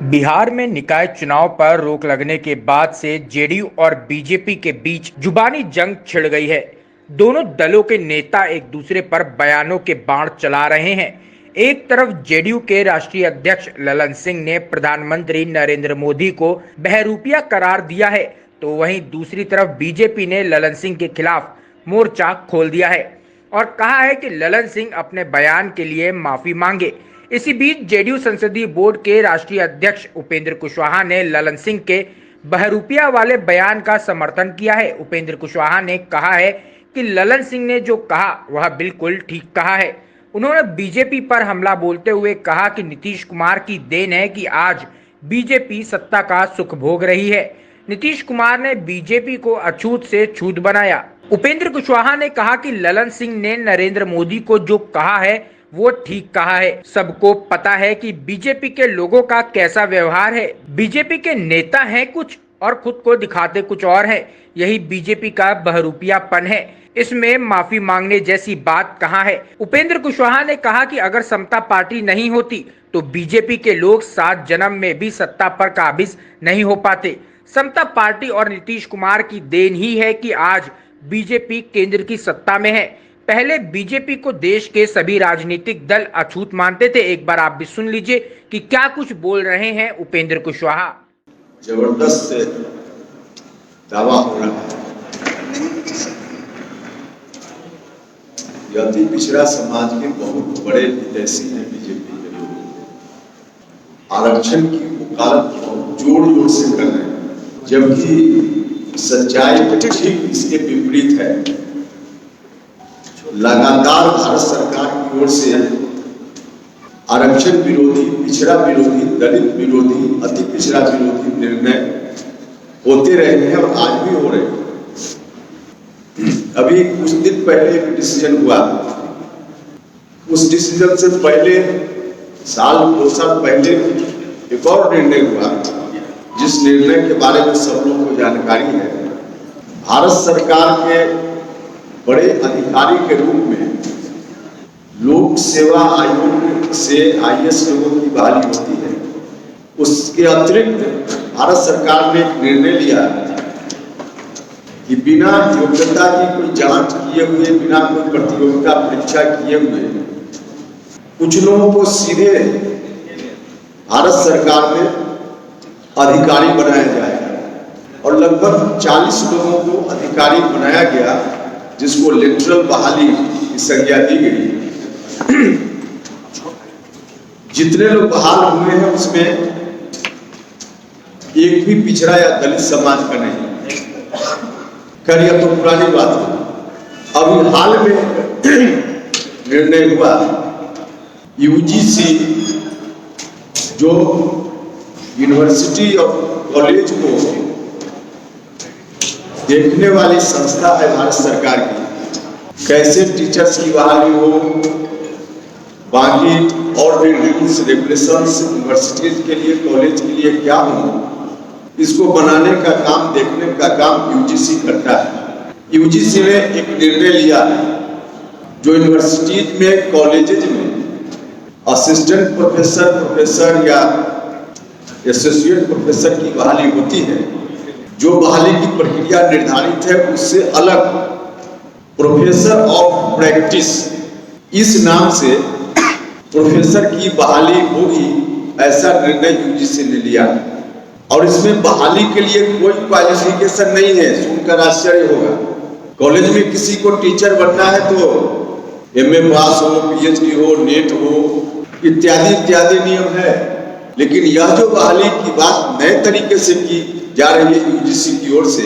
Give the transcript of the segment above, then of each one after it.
बिहार में निकाय चुनाव पर रोक लगने के बाद से जेडीयू और बीजेपी के बीच जुबानी जंग छिड़ गई है। दोनों दलों के नेता एक दूसरे पर बयानों के बाण चला रहे हैं। एक तरफ जेडीयू के राष्ट्रीय अध्यक्ष ललन सिंह ने प्रधानमंत्री नरेंद्र मोदी को बहरूपिया करार दिया है, तो वहीं दूसरी तरफ बीजेपी ने ललन सिंह के खिलाफ मोर्चा खोल दिया है और कहा है कि ललन सिंह अपने बयान के लिए माफी मांगे। इसी बीच जेडीयू संसदीय बोर्ड के राष्ट्रीय अध्यक्ष उपेंद्र कुशवाहा ने ललन सिंह के बहरूपिया वाले बयान का समर्थन किया है। उपेंद्र कुशवाहा ने कहा है कि ललन सिंह ने जो कहा वह बिल्कुल ठीक कहा है। उन्होंने बीजेपी पर हमला बोलते हुए कहा कि नीतीश कुमार की देन है कि आज बीजेपी सत्ता का सुख भोग रही है। नीतीश कुमार ने बीजेपी को अछूत से छूत बनाया। उपेंद्र कुशवाहा ने कहा कि ललन सिंह ने नरेंद्र मोदी को जो कहा है वो ठीक कहा है। सबको पता है कि बीजेपी के लोगों का कैसा व्यवहार है। बीजेपी के नेता हैं कुछ और खुद को दिखाते कुछ और है। यही बीजेपी का बहरूपियापन है। इसमें माफी मांगने जैसी बात कहाँ है। उपेंद्र कुशवाहा ने कहा कि अगर समता पार्टी नहीं होती तो बीजेपी के लोग 7 जन्म में भी सत्ता पर काबिज नहीं हो पाते। समता पार्टी और नीतीश कुमार की देन ही है कि आज बीजेपी केंद्र की सत्ता में है। पहले बीजेपी को देश के सभी राजनीतिक दल अछूत मानते थे। एक बार आप भी सुन लीजिए कि क्या कुछ बोल रहे हैं उपेंद्र कुशवाहा। जबरदस्त दावा हो रहा है। अति पिछड़ा समाज के बहुत बड़े हितैषी हैं बीजेपी के लोग। आरक्षण की वकालत बहुत जोर से कर रहे हैं, जबकि सच्चाई ठीक इसके विपरीत है। लगातार भारत सरकार की ओर से आरक्षण विरोधी, पिछड़ा विरोधी, दलित विरोधी, अति पिछड़ा विरोधी निर्णय होते रहे हैं और आज भी हो रहे हैं। अभी कुछ दिन पहले एक डिसीजन हुआ। उस डिसीजन से पहले 2 साल पहले एक और निर्णय हुआ, जिस निर्णय के बारे में सब लोगों को जानकारी है। भारत सरकार के बड़े अधिकारी के रूप में लोक सेवा आयोग से IAS लोगों की बहाली होती है। उसके अतिरिक्त भारत सरकार ने एक निर्णय लिया कि बिना योग्यता की कोई जांच किए हुए, बिना कोई प्रतियोगिता परीक्षा किए हुए कुछ लोगों को सीधे भारत सरकार में अधिकारी बनाया जाएगा और लगभग 40 लोगों को अधिकारी बनाया गया, जिसको लेटरल बहाली की संज्ञा दी गई। जितने लोग बहाल हुए हैं उसमें एक भी पिछड़ा या दलित समाज का नहीं। खैर यह तो पुरानी बात है। अभी हाल में निर्णय हुआ, UGC जो यूनिवर्सिटी और कॉलेज को देखने वाली संस्था है भारत सरकार की, कैसे टीचर्स की बहाली हो, बाकी और भी रूल्स रेगुलेशंस यूनिवर्सिटीज के लिए, कॉलेज के लिए क्या हो, इसको बनाने का काम, देखने का काम UGC करता है। UGC ने एक निर्णय लिया जो यूनिवर्सिटीज में, कॉलेजेज में असिस्टेंट प्रोफेसर, प्रोफेसर या एसोसिएट प्रोफेसर की बहाली होती है, जो बहाली की प्रक्रिया निर्धारित है उससे अलग प्रोफेसर ऑफ प्रैक्टिस, इस नाम से प्रोफेसर की बहाली होगी, ऐसा निर्णय UGC ने लिया। और इसमें बहाली के लिए कोई क्वालिफिकेशन नहीं है। सुनकर आश्चर्य होगा, कॉलेज में किसी को टीचर बनना है तो MA पास हो, PhD हो, नेट हो, इत्यादि इत्यादि नियम है। लेकिन यह जो बहाली की बात नए तरीके से की जा रही है UGC की ओर से,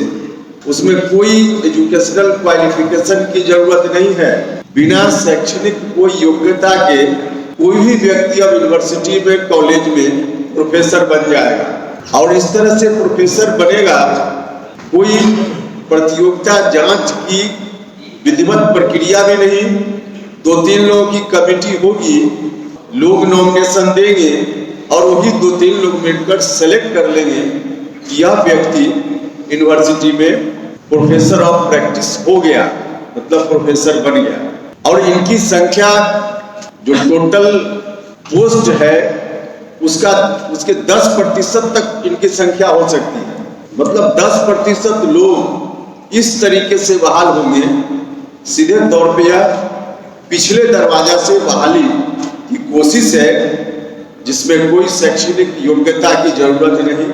उसमें कोई एजुकेशनल क्वालिफिकेशन की जरूरत नहीं है। बिना शैक्षणिक कोई योग्यता के कोई भी व्यक्ति अब यूनिवर्सिटी में, कॉलेज में प्रोफेसर बन जाएगा। और इस तरह से प्रोफेसर बनेगा, कोई प्रतियोगिता जांच की विधिवत प्रक्रिया भी नहीं। 2-3 लोगों की कमेटी होगी, लोग नॉमिनेशन देंगे और वही 2-3 लोग मिलकर सेलेक्ट कर लेंगे कि यह व्यक्ति यूनिवर्सिटी में प्रोफेसर ऑफ प्रैक्टिस हो गया, मतलब प्रोफेसर बन गया। और इनकी संख्या जो टोटल पोस्ट है उसके 10% तक इनकी संख्या हो सकती है। मतलब 10% लोग इस तरीके से बहाल होंगे। सीधे तौर पे यह पिछले दरवाजा से बहाली की कोशिश है, जिसमें कोई शैक्षणिक योग्यता की जरूरत नहीं।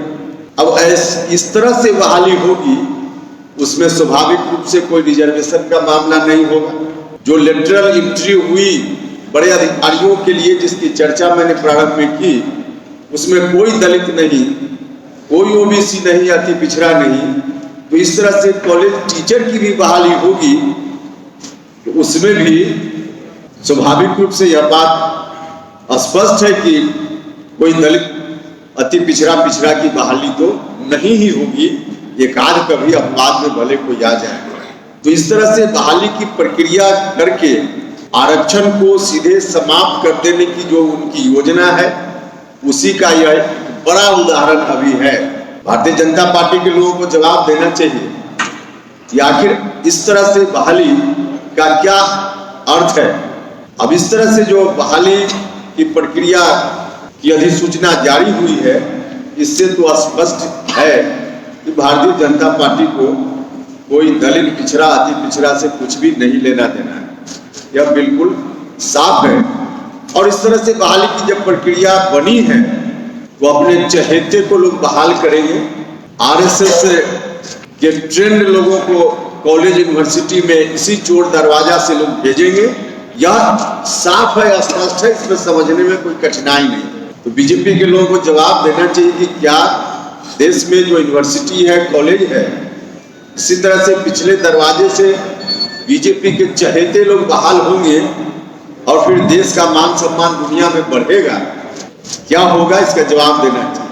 अब इस तरह से बहाली होगी, उसमें स्वाभाविक रूप से कोई रिजर्वेशन का मामला नहीं होगा। जो लेटरल एंट्री हुई बड़े अधिकारियों के लिए, जिसकी चर्चा मैंने प्रारंभ में की, उसमें कोई दलित नहीं, कोई ओबीसी नहीं, अति पिछड़ा नहीं। तो इस तरह से कॉलेज टीचर की भी बहाली होगी, तो उसमें भी स्वाभाविक रूप से यह बात स्पष्ट है कि कोई दलित अति पिछड़ा की बहाली तो नहीं ही होगी। एक आध कभी अपवाद में भले कोई आ जाए। तो इस तरह से बहाली की प्रक्रिया करके आरक्षण को सीधे समाप्त कर देने की जो उनकी योजना है, उसी का यह एक बड़ा उदाहरण अभी है। भारतीय जनता पार्टी के लोगों को जवाब देना चाहिए कि आखिर इस तरह से बहाली का क्या अर्थ है। अब इस तरह से जो बहाली की प्रक्रिया की अधिसूचना जारी हुई है, इससे तो स्पष्ट है कि भारतीय जनता पार्टी को कोई दलित पिछड़ा अति पिछड़ा से कुछ भी नहीं लेना देना है। यह बिल्कुल साफ है। और इस तरह से बहाली की जब प्रक्रिया बनी है, तो अपने चहेते को लोग बहाल करेंगे। आरएसएस के ट्रेंड लोगों को कॉलेज यूनिवर्सिटी में इसी चोर दरवाजा से लोग भेजेंगे। यह साफ है, स्पष्ट है, इसमें समझने में कोई कठिनाई नहीं। तो बीजेपी के लोगों को जवाब देना चाहिए कि क्या देश में जो यूनिवर्सिटी है, कॉलेज है, इसी तरह से पिछले दरवाजे से बीजेपी के चहेते लोग बहाल होंगे और फिर देश का मान सम्मान दुनिया में बढ़ेगा? क्या होगा, इसका जवाब देना चाहिए।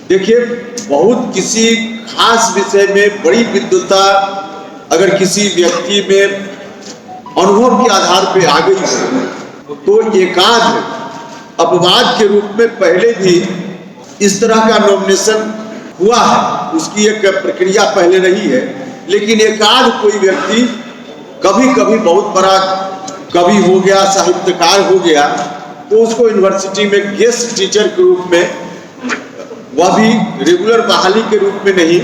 देखिए, बहुत किसी खास विषय में बड़ी विद्वता अगर किसी व्यक्ति में अनुभव के आधार पर आ गई हो, तो एकाध अपवाद के रूप में पहले भी इस तरह का नॉमिनेशन हुआ है। उसकी एक प्रक्रिया पहले रही है। लेकिन एकाध कोई व्यक्ति कभी कभी बहुत बड़ा कवि हो गया, साहित्यकार हो गया, तो उसको यूनिवर्सिटी में गेस्ट टीचर के रूप में, वह भी रेगुलर बहाली के रूप में नहीं,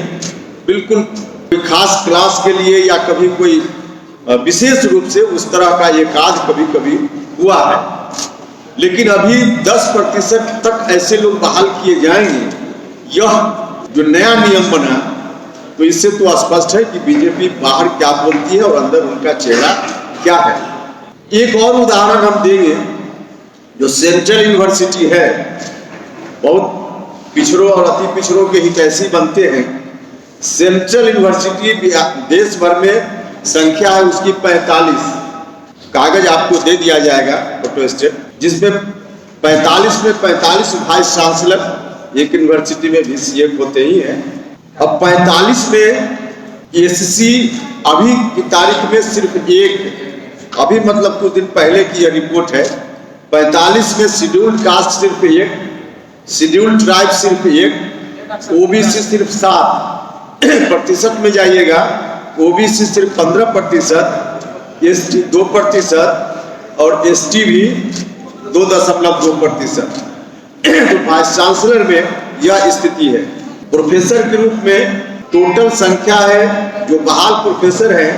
बिल्कुल खास क्लास के लिए या कभी कोई विशेष रूप से उस तरह का एकाध कभी कभी हुआ है। लेकिन अभी 10% तक ऐसे लोग बहाल किए जाएंगे। यह जो नया नियम बना, तो इससे तो स्पष्ट है कि बीजेपी बाहर क्या बोलती है और अंदर उनका चेहरा क्या है। एक और उदाहरण हम देंगे। जो सेंट्रल यूनिवर्सिटी है, बहुत पिछड़ों और अति पिछड़ों के हित ऐसे बनते हैं। सेंट्रल यूनिवर्सिटी देश भर में संख्या है उसकी 45। कागज आपको दे दिया जाएगा फोटोस्टेट, जिसमें 45 में 45 वाइस चांसलर एक यूनिवर्सिटी में भी होते ही हैं। अब 45 में एससी अभी की तारीख में सिर्फ एक, अभी मतलब कुछ दिन पहले की यह रिपोर्ट है। 45 में शेड्यूल्ड कास्ट सिर्फ एक, शेड्यूल्ड ट्राइब सिर्फ एक, ओबीसी सिर्फ 7% में जाइएगा, ओबीसी सिर्फ 15%, एसटी 2% और एसटी भी 2.2%। तो वाइस चांसलर में यह स्थिति है। प्रोफेसर के रूप में टोटल संख्या है जो बहाल प्रोफेसर हैं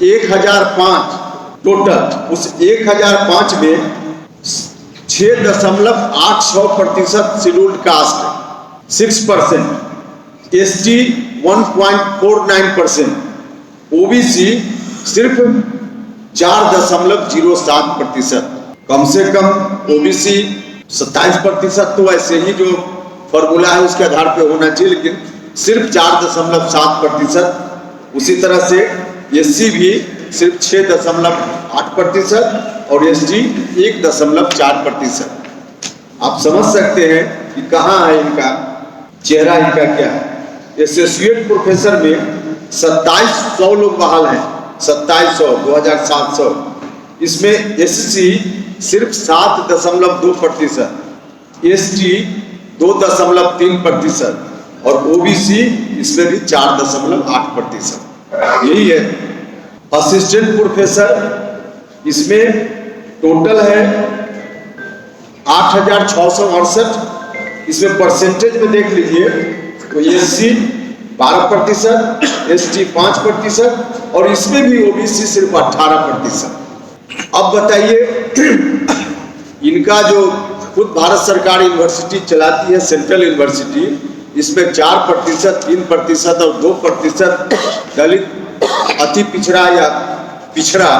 1005 टोटल। उस 1005 में 6.86% शेड्यूल्ड कास्ट, 6%, एसटी 1.49%, ओबीसी सिर्फ 4.07%। कम से कम ओबीसी 27% तो ऐसे ही जो फॉर्मूला है उसके आधार पे होना चाहिए, लेकिन सिर्फ 4.7%। उसी तरह से एससी भी सिर्फ 6.8% और एसटी 1.4%। आप समझ सकते हैं कि कहाँ है इनका चेहरा, इनका क्या है। एसोसिएट प्रोफेसर में 2700 लोग बहाल हैं, 2700, 2700। इसमें एससी सिर्फ 7.2%, एसटी 2.3% और ओबीसी इसमें भी 4.8%। यही है। असिस्टेंट प्रोफेसर इसमें टोटल है 8,668 इसमें परसेंटेज में देख लीजिए तो एससी 12%, एसटी 5% और इसमें भी ओबीसी सिर्फ 18%। अब बताइए इनका जो खुद भारत सरकार यूनिवर्सिटी चलाती है सेंट्रल यूनिवर्सिटी, इसमें 4%, 3% और 2% दलित, अति पिछड़ा या पिछड़ा,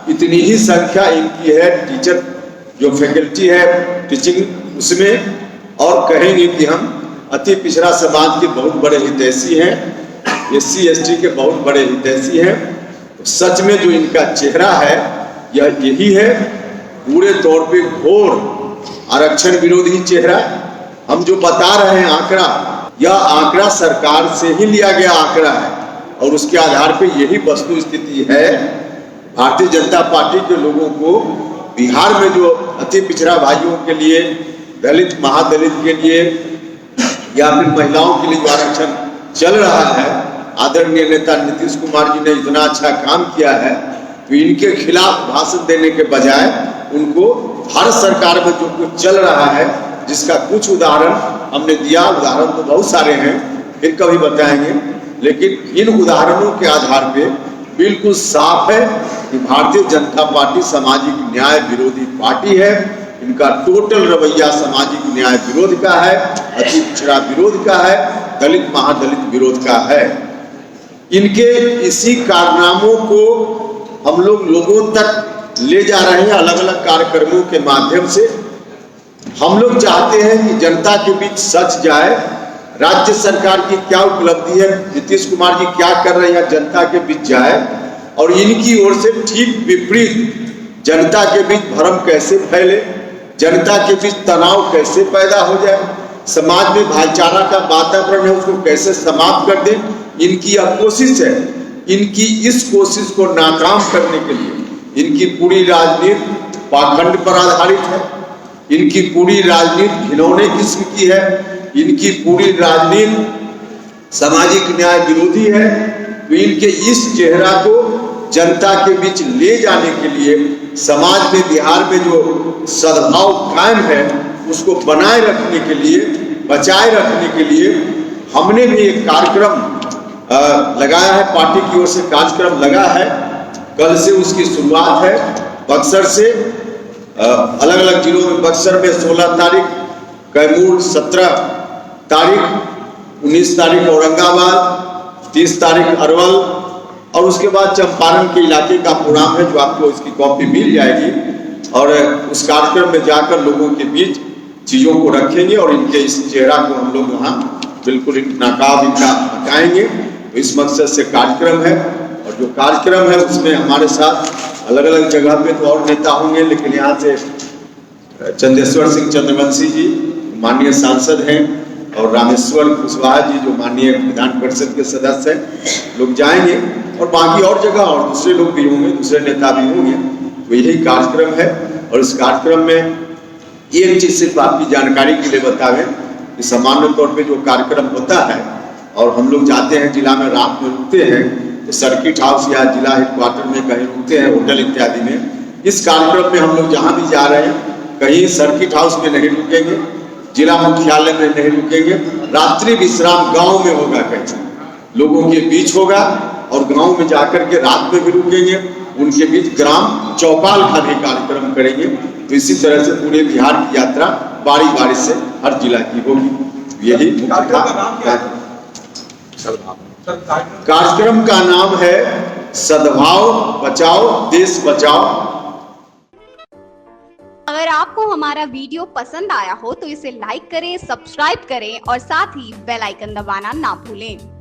इतनी ही संख्या इनकी है टीचर जो फैकल्टी है टीचिंग उसमें। और कहेंगे कि हम अति पिछड़ा समाज के बहुत बड़े हितैषी हैं, एससी एसटी के बहुत बड़े हितैषी हैं। तो सच में जो इनका चेहरा है यह यही है, पूरे तौर पे घोर आरक्षण विरोधी चेहरा। हम जो बता रहे हैं आंकड़ा, यह आंकड़ा सरकार से ही लिया गया आंकड़ा है और उसके आधार पे यही वस्तु स्थिति है। भारतीय जनता पार्टी के लोगों को बिहार में जो अति पिछड़ा भाइयों के लिए, दलित महादलित के लिए या फिर महिलाओं के लिए आरक्षण चल रहा है, आदरणीय नेता नीतीश कुमार जी ने इतना अच्छा काम किया है, तो इनके खिलाफ भाषण देने के बजाय उनको भारत सरकार में जो कुछ चल रहा है, जिसका कुछ उदाहरण हमने दिया, उदाहरण तो बहुत सारे हैं, फिर कभी बताएंगे, लेकिन इन उदाहरणों के आधार पे बिल्कुल साफ है कि भारतीय जनता पार्टी सामाजिक न्याय विरोधी पार्टी है। इनका टोटल रवैया सामाजिक न्याय विरोध का है, अति पिछड़ा विरोध का है, दलित महादलित विरोध का है। इनके इसी कारनामों को हम लोग लोगों तक ले जा रहे हैं अलग अलग कार्यक्रमों के माध्यम से। हम लोग चाहते हैं कि जनता के बीच सच जाए, राज्य सरकार की क्या उपलब्धि है, नीतीश कुमार जी क्या कर रहे हैं, जनता के बीच जाए और इनकी ओर से ठीक विपरीत जनता के बीच भ्रम कैसे फैले, जनता के बीच तनाव कैसे पैदा हो जाए, समाज में भाईचारा का वातावरण है उसको कैसे समाप्त कर दें। इनकी यह कोशिश है। इनकी इस कोशिश को नाकाम करने के लिए इनकी पूरी राजनीति पाखंड पर आधारित है, इनकी पूरी राजनीति घिनौने किस्म की है, इनकी पूरी राजनीति सामाजिक न्याय विरोधी है। तो इनके इस चेहरा को जनता के बीच ले जाने के लिए, समाज में बिहार में जो सद्भाव कायम है उसको बनाए रखने के लिए, बचाए रखने के लिए हमने भी एक कार्यक्रम लगाया है, पार्टी की ओर से कार्यक्रम लगा है। कल से उसकी शुरुआत है बक्सर से, अलग अलग जिलों में, बक्सर में 16 तारीख, कैमूर 17 तारीख, 19 तारीख औरंगाबाद, 30 तारीख अरवल और उसके बाद चंपारण के इलाके का प्रोग्राम है जो आपको इसकी कॉपी मिल जाएगी। और उस कार्यक्रम में जाकर लोगों के बीच चीज़ों को रखेंगे और इनके इस चेहरा को हम लोग वहाँ बिल्कुल नाकाब इनका हटाएंगे। तो इस मकसद से कार्यक्रम है और जो कार्यक्रम है उसमें हमारे साथ अलग अलग जगह पे तो और नेता होंगे, लेकिन यहाँ से चंदेश्वर सिंह चंद्रवंशी जी माननीय सांसद हैं और रामेश्वर कुशवाहा जी जो माननीय विधान परिषद के सदस्य हैं, लोग जाएंगे और बाकी और जगह और दूसरे लोग भी होंगे, दूसरे नेता भी होंगे। तो यही कार्यक्रम है और इस कार्यक्रम में एक चीज सिर्फ आपकी जानकारी के लिए बतावें कि सामान्य तौर पे जो कार्यक्रम होता है और हम लोग जाते हैं जिला में, रात में रुकते हैं तो सर्किट हाउस या जिला हेडक्वार्टर में कहीं रुकते हैं, होटल इत्यादि में। इस कार्यक्रम में हम लोग जहाँ भी जा रहे हैं कहीं सर्किट हाउस में नहीं रुकेंगे, जिला मुख्यालय में नहीं रुकेंगे, रात्रि विश्राम गांव में होगा, कहीं लोगों के बीच होगा और गांव में जाकर के रात में भी रुकेंगे, उनके बीच ग्राम चौपाल का भी कार्यक्रम करेंगे। तो इसी तरह से पूरे बिहार की यात्रा बारी बारी से हर जिला की होगी। यही कार्यक्रम का नाम है सद्भाव बचाओ देश बचाओ। अगर आपको हमारा वीडियो पसंद आया हो तो इसे लाइक करें, सब्सक्राइब करें और साथ ही बेल आइकन दबाना ना भूलें।